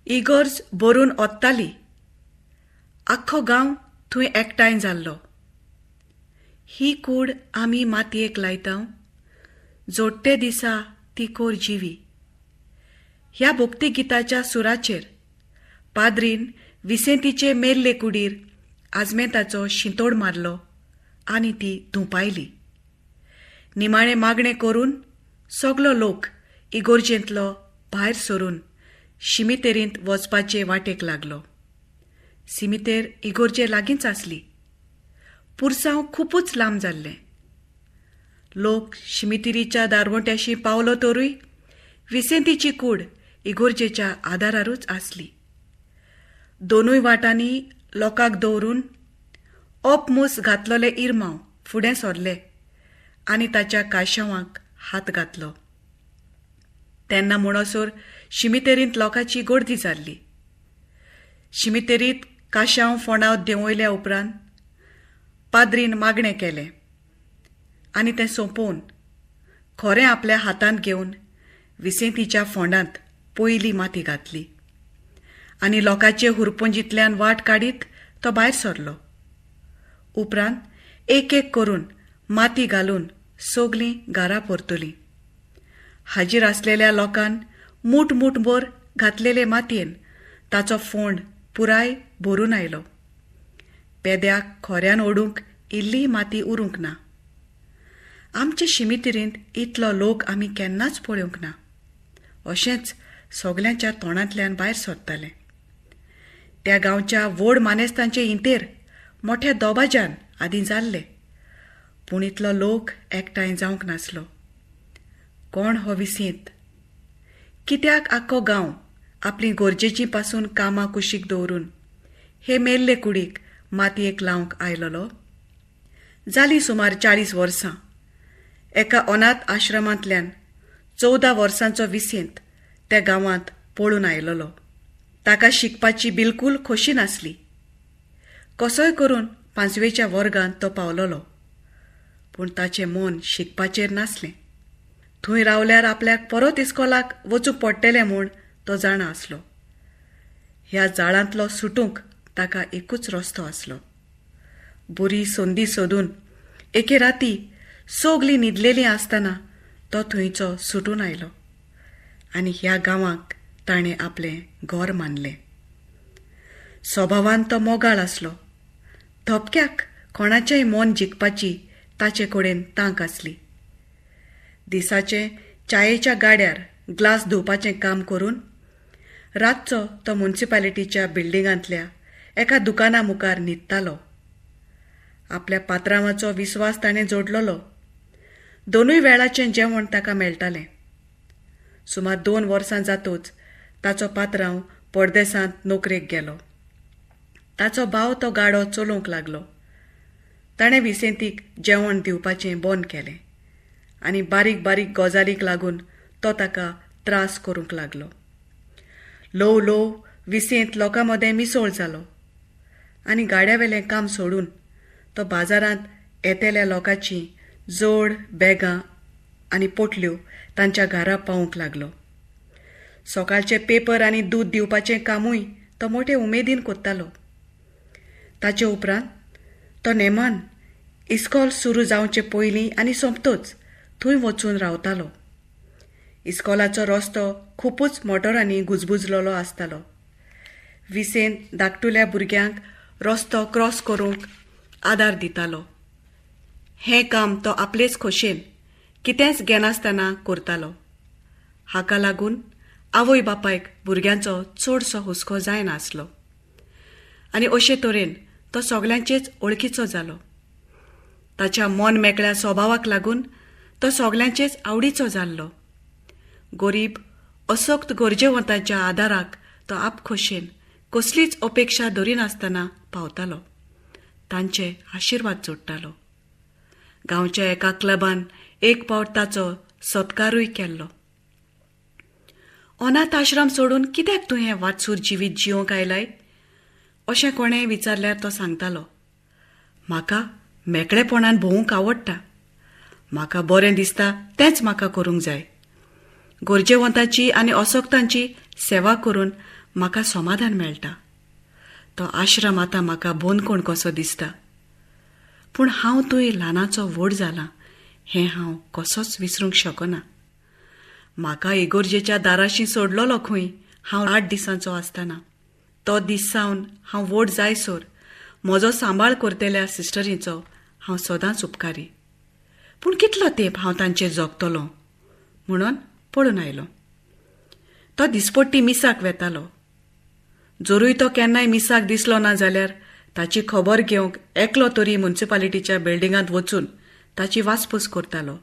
इगोर्ज भरून ओत्ताली. आख्खो गांव थंय एकठांय जाल्लो. ही कूड आमी मातयेक लायतांव, जोडटे दिसा ती कोर जिवी. ह्या भक्ती गिताच्या सुराचेर पाद्रीन विसेंतीचे मेल्ले कुडीर आजमेताचो शिंतोड मारलो आनी ती धुंपायली. निमाणे मागणे करून सगलो लोक इगोर्जेंतलो भायर सरून शिमितेरींत वचपाचे वाटेक लागलो. सिमितेर इगोर्जे लागींच आसली. पुरसांव खूपच लांब जाल्लें. लोक शिमितेरीच्या दारवट्याशी पावलो तरूय विसेंतीची कूड इगोर्जेच्या आदारारूच आसली. दोनूय वाटांनी लोकांक दवरून ओपमूस घातलोले इरमांव फुडें सरले आनी ताच्या काशवांक हात घातलो. तेन्ना म्हणसर शिमितेरींत लोकांची गर्दी जाल्ली. शिमितेरींत काशांव फोंडाव देंवयल्या उपरांत पाद्रीन मागणें केलें आनी तें सोंपोवन खोरें आपल्या हातांत घेवन विसेंतीच्या फोंडांत पयली माती घातली आनी लोकांचे हुरपुंजींतल्यान वाट काडीत तो भायर सरलो. उपरांत एक एक करून माती घालून सगलीं घरा परतलीं. हाजीर आसलेल्या लोकांन मूठ घातलेले मातयेन ताचो फोंड पुराय भरून आयलो. पेद्याक खोऱ्यान ओडूंक इल्ली माती उरूंक ना. आमचे शिमितेरींत इतलो लोक आमी केन्नाच पळोवंक ना. अशेंच सगल्यांच्या तोंडांतल्यान भायर सरतालें. त्या गांवच्या व्हड मानेस्तांचे इंटेर मोठ्या दोबाज्यान आदीं जाल्ले, पूण इतलो लोक एकठांय जावंक नासलो. कोण हो विसेंत? कित्याक आख्खो गांव आपली गरजेची पासून कामां कुशीक दवरून हे मेल्ले कुडीक मातयेक लावंक आयलोलो? जालीं सुमार 40 वर्सां. एका अनाथ आश्रमांतल्यान 14 वर्सांचो विसेंत त्या गांवांत पळून आयलोलो. ताका शिकपाची बिलकूल खोशी नासली. कसोय करून 5वेच्या वर्गांत तो पावलोलो, पूण ताचें मन शिकपाचेर नासलें. थंय रावल्यार आपल्याक परत इस्कोलाक वचूंक पडटलें म्हूण तो जाणा आसलो. ह्या जाळांतलो सुटूंक ताका एकूच रस्तो आसलो. बरी संदी सोदून एके राती सगलीं न्हिदलेलीं आसतना तो थंयचो सुटून आयलो आनी ह्या गांवाक ताणें आपलें घर मानलें. स्वभावान तो मोगाळ आसलो. धपक्याक कोणाचेंय मन जिखपाची ताचे कडेन तांक आसली. दिसाचें च्यायेच्या गाड्यार ग्लास धुवपाचें काम करून रातचो तो म्युनिसिपालिटीच्या बिल्डिंगांतल्या एका दुकाना मुखार न्हिदतालो. आपल्या पात्रांवाचो विस्वास ताणें जोडलोलो. दोनूय वेळाचें जेवण ताका मेळटालें. सुमार 2 वर्सां जातूच ताचो पात्रांव परदेसांत नोकरेक गेलो. ताचो भाव तो गाडो चलोवंक लागलो. ताणें विसेंतीक जेवण दिवपाचें बंद केलें आनी बारीक गजालीक लागून तो ताका त्रास करूंक लागलो. ल्हव ल्हव विसेंत लोकां मदें मिसळ जालो आनी गाड्यावेलें काम सोडून तो बाजारांत येतेल्या लोकांची जोड बॅगां आनी पोटल्यो तांच्या घरा पावूंक लागलो. सकाळचे पेपर आनी दूद दिवपाचें कामूय तो मोठे उमेदीन कोत्तालो. ताचे उपरांत तो नेमान इस्कॉल सुरू जावचे पयलीं आनी सोंपतोच थंय वचून रावतालो. इस्कॉलाचो रस्तो खूपच मोटरांनी गुजबुजलोलो आसतालो. विसेंत धाकटुल्या भुरग्यांक रस्तो क्रॉस करूंक आदार दितालो. हें काम तो आपलेच खोशेन कितेंच घेनासतना करतालो. हाका लागून आवय बापायक भुरग्यांचो चडसो हुस्को जायनासलो आनी अशे तरेन तो सगल्यांचेच वळखीचो जालो. ताच्या मन मेकळ्या स्वभावाक लागून तो सगल्यांचेच आवडीचो जाल्लो. गरीब असक्त गरजेवंतांच्या आदाराक तो आपखोशेन कसलीच अपेक्षा धरिनासतना पावतालो. तांचे आशिर्वाद जोडटालो. गांवच्या एका क्लबान एक फावट ताचो सत्कारूय केल्लो. अनाथ आश्रम सोडून कित्याक तूं हें वाटसूर जिवीत जिवंक आयलाय अशें कोणें विचारल्यार तो सांगतालो, म्हाका मेकळेपणान भोवूंक आवडटा. म्हाका बरें दिसता तेंच म्हाका करूंक जाय. गरजेवंतांची आनी असक्तांची सेवा करून म्हाका समाधान मेळटा. तो आश्रम आतां म्हाका बोंदकोण कसो दिसता. पूण हांव थंय ल्हानाचो व्हड जालां हें हांव कसोच विसरूंक शकना. म्हाका इगोर्जेच्या दाराशी सोडलोलो खंय हांव 8 दिसांचो आसतना. तो दीस सावन हांव व्हड जायसर म्हजो सांबाळ करतल्या सिस्टरींचो हांव सदांच उपकारी. पूण कितलो तेंप हांव तांचेर जगतलों म्हणून पळून आयलो. तो दिसपट्टी मिसाक वेतालो. जोरूय तो केन्नाय मिसाक दिसलो ना जाल्यार ताची खबर घेवंक एकलो तरी म्युनिसिपालिटीच्या बिल्डिंगांत वचून ताची वासपूस करतालो.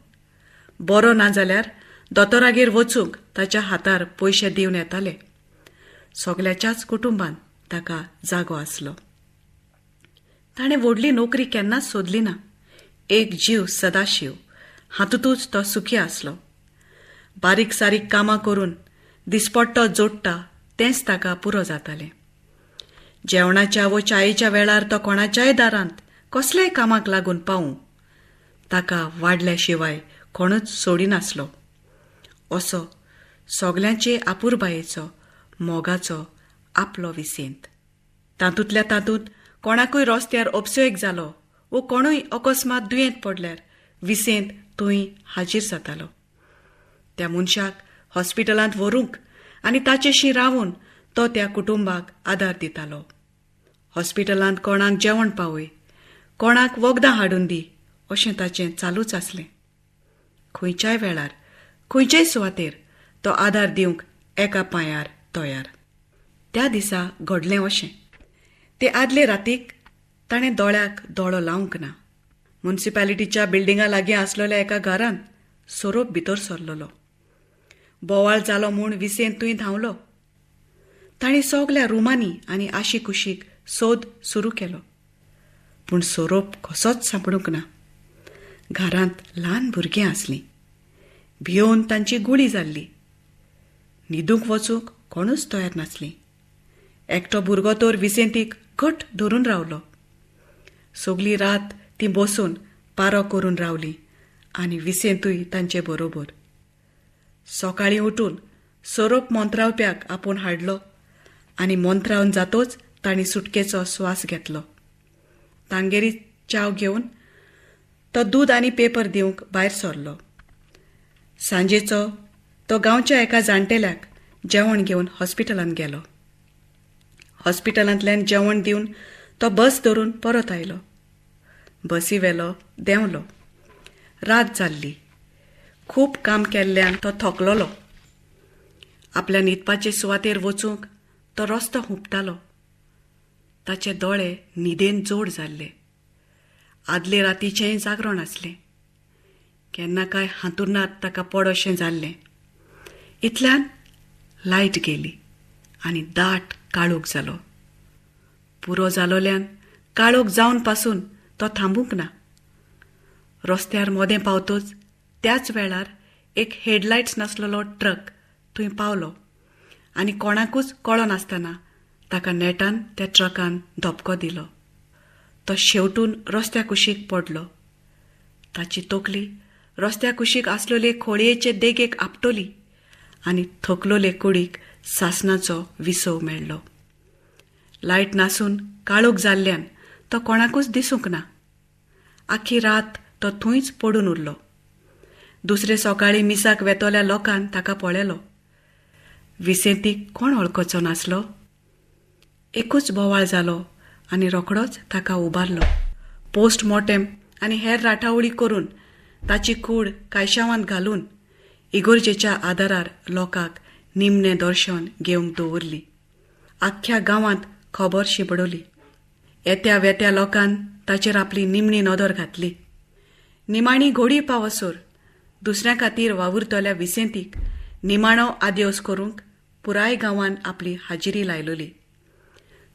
बरो ना जाल्यार दोतोरागेर वचूंक ताच्या हातार पयशे दिवन येताले. सगल्याच्याच कुटुंबान ताका जागो आसलो. ताणें व्हडली नोकरी केन्नाच सोदली ना. एक जीव सदाशीव हातूंतूच तो सुखी आसलो. बारीक सारीक कामां करून दिसपट्टो जोडटा तेंच ताका पुरो जातालें. जेवणाच्या व च्यायेच्या वेळार तो कोणाच्याय दारांत कसल्याय कामाक लागून पावूं ताका वाडल्या शिवाय कोणूच सोडिनासलो. असो सगल्यांचे आपुरबायेचो मोगाचो आपलो विसेंत. तातूंतल्या तातूंत कोणाकूय रस्त्यार उपसयेक जालो वो कोणूय अकस्मात दुयेंत पडल्यार विसेंत थंय हाजीर जातालो. त्या मनशाक हॉस्पिटलांत व्हरूंक आनी ताचेशी रावून तो त्या कुटुंबाक आदार दितालो. हॉस्पिटलांत कोणाक जेवण पावय, कोणाक वखदां हाडून दी अशें ताचें चालूच आसलें. खंयच्याय वेळार खंयचेय सुवातेर तो आदार दिवंक एका पांयार तयार. त्या दिसा घडलें अशें. ते आदले रातीक ताणें दोळ्याक दोळो लावंक ना. म्युनिसिपालिटीच्या बिल्डिंगा लागीं आसलेल्या एका घरांत सोरोप भितर सरलोलो. बोवाळ जालो म्हूण विसेंत थंय धांवलो. ताणें सगल्या रुमांनी आनी आशी कुशीक सोद सुरू केलो. पूण सोरोप कसोच सांपडूंक ना. घरांत ल्हान भुरगीं आसलीं. भियोन तांची गुळी जाल्ली. न्हिदूंक वचूंक कोणूच तयार नासलीं. एकटो भुरगो तर विसेंतीक घट धरून रावलो. सगली रात ती बसून पारो करून रावली आनी विसेंतूय तांचे बरोबर. सकाळीं उठून सोरोप मोंतरावप्याक आपूण हाडलो आनी मोंतरावन जातोच तांणी सुटकेचो स्वास घेतलो. तांगेरी च्याव घेवन तो दूद आनी पेपर दिवंक भायर सरलो. सांजेचो तो गांवच्या एका जाण्टेल्याक जेवण घेवन हॉस्पिटलांत गेलो. हॉस्पिटलांतल्यान जेवण दिवन तो बस धरून परत आयलो. बसी वेलो देंवलो. रात जाल्ली. खूब काम केल्ल्यान तो थकलोलो. आपल्या न्हिदपाचे सुवातेर वचूंक तो रस्तो हुंपतालो. ताचे दोळे न्हिदेन जोड जाल्ले. आदले रातीचेंय जागरण आसलें. केन्ना काय हांतुरनात ताका पड अशें जाल्लें. इतल्यान लायट गेली आनी दाट काळोख जालो. पुरो जालोल्यान काळोख जावन पासून तो थांबूंक ना. रस्त्यार मोदें पावतच त्याच वेळार एक हेडलायट्स नासलेलो ट्रक थंय पावलो आनी कोणाकूच कळो नासतना ताका नेटान त्या ट्रकान धपको दिलो. तो शेवटून रस्त्या कुशीक पडलो. ताची तकली रस्त्या कुशीक आसलेले खोळयेचे देगेक आपटली आनी थकलोले कुडीक सासणाचो विसव मेळ्ळो. लायट नासून काळोख जाल्ल्यान तो कोणाकूच दिसूंक ना. आख्खी रात तो थंयच पडून उरलो. दुसरे सकाळीं मिसाक वेतोल्या लोकान ताका पळयलो. विसेंतीक कोण वळखचो नासलो. एकूच बोवाळ जालो आनी रोखडोच ताका उबारलो. पोस्टमॉर्टेम आनी हेर राठावळी करून ताची कूड कायशावांत घालून इगोर्जेच्या आदारार लोकांक निमणें दर्शन घेवंक दवरली. आख्ख्या गांवांत खबर शिबडली. येत्या वेत्या लोकान ताचेर आपली निमणी नदर घातली. निमाणी घोडी पावसर दुसऱ्या खातीर वावुरतल्या विसेंतीक निमाणो आदेवस करूंक पुराय गांवान आपली हाजिरी लायलोली.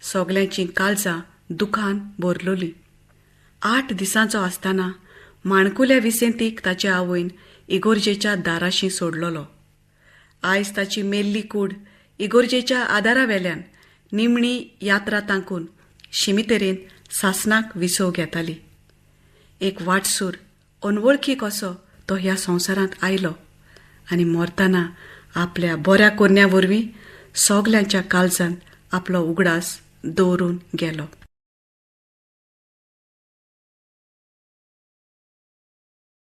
सगल्यांची काळजां दुखान भरलोली. 8 दिसांचो आसतना माणकुल्या विसेंतीक ताच्या आवयन इगोर्जेच्या दाराशी सोडलोलो. आयज ताची मेल्ली कूड इगोर्जेच्या आदारा वेल्यान निमणी यात्रा तांकून शिमितेरेन सासणाक विसव घेताली. एक वाटसूर अनवळखी कसो तो ह्या संवसारांत आयलो आनी मरतना आपल्या बऱ्या कोरण्या वरवीं सगल्यांच्या काळजांत आपलो उगडास दवरून गेलो.